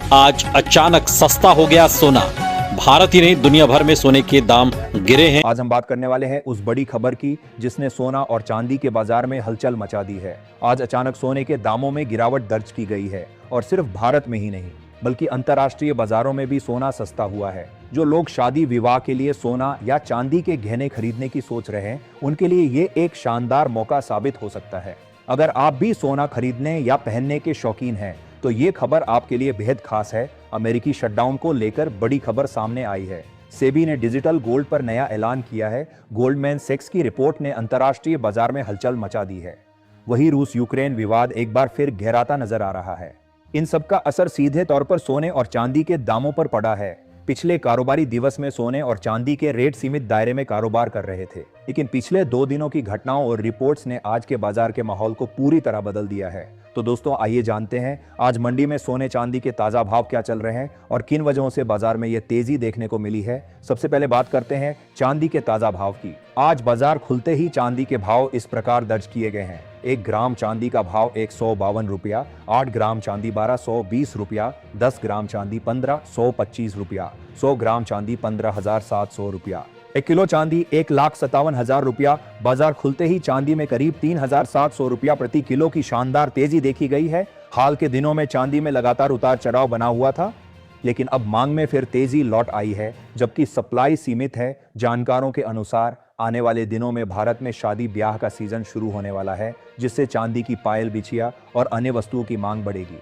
आज अचानक सस्ता हो गया सोना। भारत ही नहीं दुनिया भर में सोने के दाम गिरे हैं। आज हम बात करने वाले हैं उस बड़ी खबर की जिसने सोना और चांदी के बाजार में हलचल मचा दी है। आज अचानक सोने के दामों में गिरावट दर्ज की गई है और सिर्फ भारत में ही नहीं बल्कि अंतर्राष्ट्रीय बाजारों में भी सोना सस्ता हुआ है। जो लोग शादी विवाह के लिए सोना या चांदी के गहने खरीदने की सोच रहे हैं उनके लिए ये एक शानदार मौका साबित हो सकता है। अगर आप भी सोना खरीदने या पहनने के शौकीन हैं तो ये खबर आपके लिए बेहद खास है। अमेरिकी शटडाउन को लेकर बड़ी खबर सामने आई है। सेबी ने डिजिटल गोल्ड पर नया ऐलान किया है। गोल्डमैन सैक्स की रिपोर्ट ने अंतर्राष्ट्रीय बाजार में हलचल मचा दी है। वही रूस यूक्रेन विवाद एक बार फिर गहराता नजर आ रहा है। इन सब का असर सीधे तौर पर सोने और चांदी के दामों पर पड़ा है। पिछले कारोबारी दिवस में सोने और चांदी के रेट सीमित दायरे में कारोबार कर रहे थे, लेकिन पिछले 2 दिनों की घटनाओं और रिपोर्ट्स ने आज के बाजार के माहौल को पूरी तरह बदल दिया है। तो दोस्तों आइए जानते हैं आज मंडी में सोने चांदी के ताजा भाव क्या चल रहे हैं और किन वजहों से बाजार में ये तेजी देखने को मिली है। सबसे पहले बात करते हैं चांदी के ताजा भाव की। आज बाजार खुलते ही चांदी के भाव इस प्रकार दर्ज किए गए हैं। 1 ग्राम चांदी का भाव 152 रुपया, 8 ग्राम चांदी 1220 रुपया, 10 ग्राम चांदी 1525 रुपया, 100 ग्राम चांदी 15,700 रुपया, 1 किलो चांदी 1,57,000 रुपया। बाजार खुलते ही चांदी में करीब 3,700 रुपया प्रति किलो की शानदार तेजी देखी गई है। हाल के दिनों में चांदी में लगातार उतार चढ़ाव बना हुआ था, लेकिन अब मांग में फिर तेजी लौट आई है, जबकि सप्लाई सीमित है। जानकारों के अनुसार आने वाले दिनों में भारत में शादी ब्याह का सीजन शुरू होने वाला है, जिससे चांदी की पायल, बिछिया और अन्य वस्तुओं की मांग बढ़ेगी।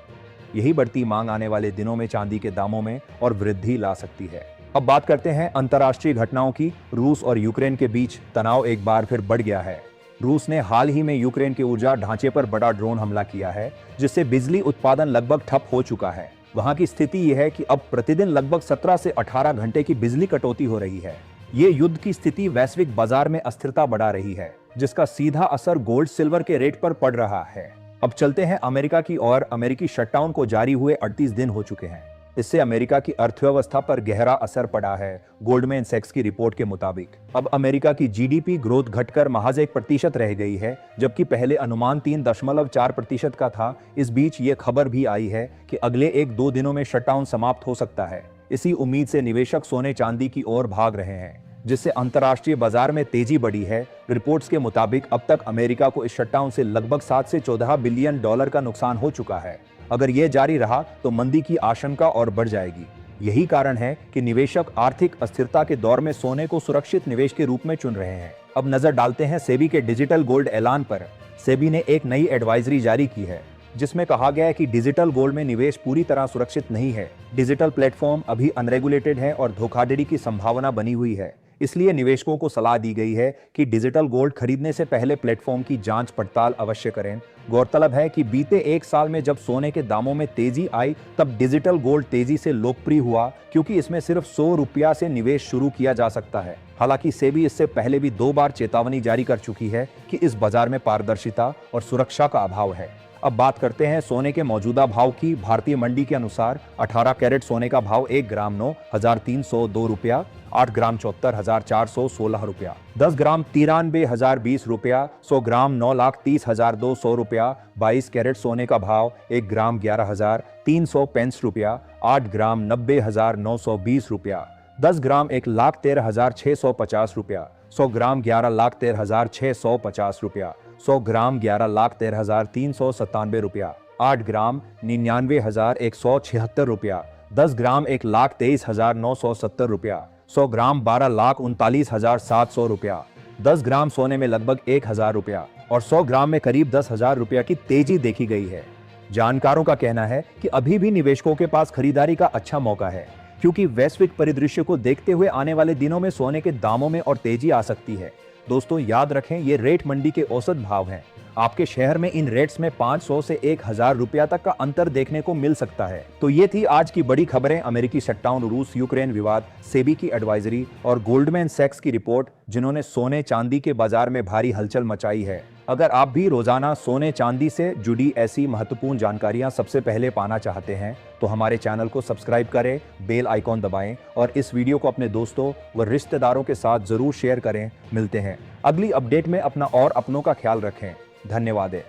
यही बढ़ती मांग आने वाले दिनों में चांदी के दामों में और वृद्धि ला सकती है। अब बात करते हैं अंतर्राष्ट्रीय घटनाओं की। रूस और यूक्रेन के बीच तनाव एक बार फिर बढ़ गया है। रूस ने हाल ही में यूक्रेन के ऊर्जा ढांचे पर बड़ा ड्रोन हमला किया है, जिससे बिजली उत्पादन लगभग ठप हो चुका है। वहां की स्थिति यह है कि अब प्रतिदिन लगभग 17 से 18 घंटे की बिजली कटौती हो रही है। ये युद्ध की स्थिति वैश्विक बाजार में अस्थिरता बढ़ा रही है, जिसका सीधा असर गोल्ड सिल्वर के रेट पर पड़ रहा है। अब चलते हैं अमेरिका की ओर। अमेरिकी शटडाउन को जारी हुए 38 दिन हो चुके हैं। इससे अमेरिका की अर्थव्यवस्था पर गहरा असर पड़ा है। गोल्डमैन सैक्स की रिपोर्ट के मुताबिक अब अमेरिका की जीडीपी ग्रोथ घटकर महज 1% रह गई है, जबकि पहले अनुमान 3.4% का था। इस बीच ये खबर भी आई है कि अगले 1-2 दिनों में शटडाउन समाप्त हो सकता है। इसी उम्मीद से निवेशक सोने चांदी की ओर भाग रहे हैं, जिससे अंतर्राष्ट्रीय बाजार में तेजी बढ़ी है। रिपोर्ट्स के मुताबिक अब तक अमेरिका को इस शटडाउन से लगभग 7 से 14 बिलियन डॉलर का नुकसान हो चुका है। अगर ये जारी रहा तो मंदी की आशंका और बढ़ जाएगी। यही कारण है कि निवेशक आर्थिक अस्थिरता के दौर में सोने को सुरक्षित निवेश के रूप में चुन रहे हैं। अब नजर डालते हैं सेबी के डिजिटल गोल्ड ऐलान पर। सेबी ने एक नई एडवाइजरी जारी की है, जिसमें कहा गया है कि डिजिटल गोल्ड में निवेश पूरी तरह सुरक्षित नहीं है। डिजिटल प्लेटफॉर्म अभी अनरेगुलेटेड है और धोखाधड़ी की संभावना बनी हुई है। इसलिए निवेशकों को सलाह दी गई है कि डिजिटल गोल्ड खरीदने से पहले प्लेटफॉर्म की जांच पड़ताल अवश्य करें। गौरतलब है कि बीते 1 साल में जब सोने के दामों में तेजी आई तब डिजिटल गोल्ड तेजी से लोकप्रिय हुआ, क्योंकि इसमें सिर्फ 100 रुपया से निवेश शुरू किया जा सकता है। हालांकि सेबी इससे पहले भी 2 बार चेतावनी जारी कर चुकी है कि इस बाजार में पारदर्शिता और सुरक्षा का अभाव है। अब बात करते हैं सोने के मौजूदा भाव की। भारतीय मंडी के अनुसार 18 कैरेट सोने का भाव 1 ग्राम 9,302 रुपया, 8 ग्राम 74,416 रुपया, 10 ग्राम 93,020 रुपया, 100 ग्राम 9,30,200 रुपया, 22 कैरेट सोने का भाव 1 ग्राम 11,335 रुपया, 8 ग्राम 90,920 रुपया, 10 ग्राम 1,13,650 रुपया, 100 ग्राम 11,13,650 रुपया, 100 ग्राम 11,13,397 रुपया, 8 ग्राम 99,176 रुपया, 10 ग्राम 1,23,970 रुपया, 100 ग्राम 12,39,700 रुपया, 10 ग्राम सोने में लगभग 1,000 रुपया और 100 ग्राम में करीब 10,000 रुपया की तेजी देखी गई है। जानकारों का कहना है कि अभी भी निवेशकों के पास खरीदारी का अच्छा मौका है, क्योंकि वैश्विक परिदृश्य को देखते हुए आने वाले दिनों में सोने के दामों में और तेजी आ सकती है। दोस्तों याद रखें, ये रेट मंडी के औसत भाव हैं। आपके शहर में इन रेट्स में 500 से 1,000 रुपया तक का अंतर देखने को मिल सकता है। तो ये थी आज की बड़ी खबरें। अमेरिकी शटडाउन, रूस यूक्रेन विवाद, सेबी की एडवाइजरी और गोल्डमैन सैक्स की रिपोर्ट, जिन्होंने सोने चांदी के बाजार में भारी हलचल मचाई है। अगर आप भी रोजाना सोने चांदी से जुड़ी ऐसी महत्वपूर्ण जानकारियां सबसे पहले पाना चाहते हैं तो हमारे चैनल को सब्सक्राइब करें, बेल आइकॉन दबाएं और इस वीडियो को अपने दोस्तों व रिश्तेदारों के साथ जरूर शेयर करें। मिलते हैं अगली अपडेट में। अपना और अपनों का ख्याल रखें। धन्यवाद।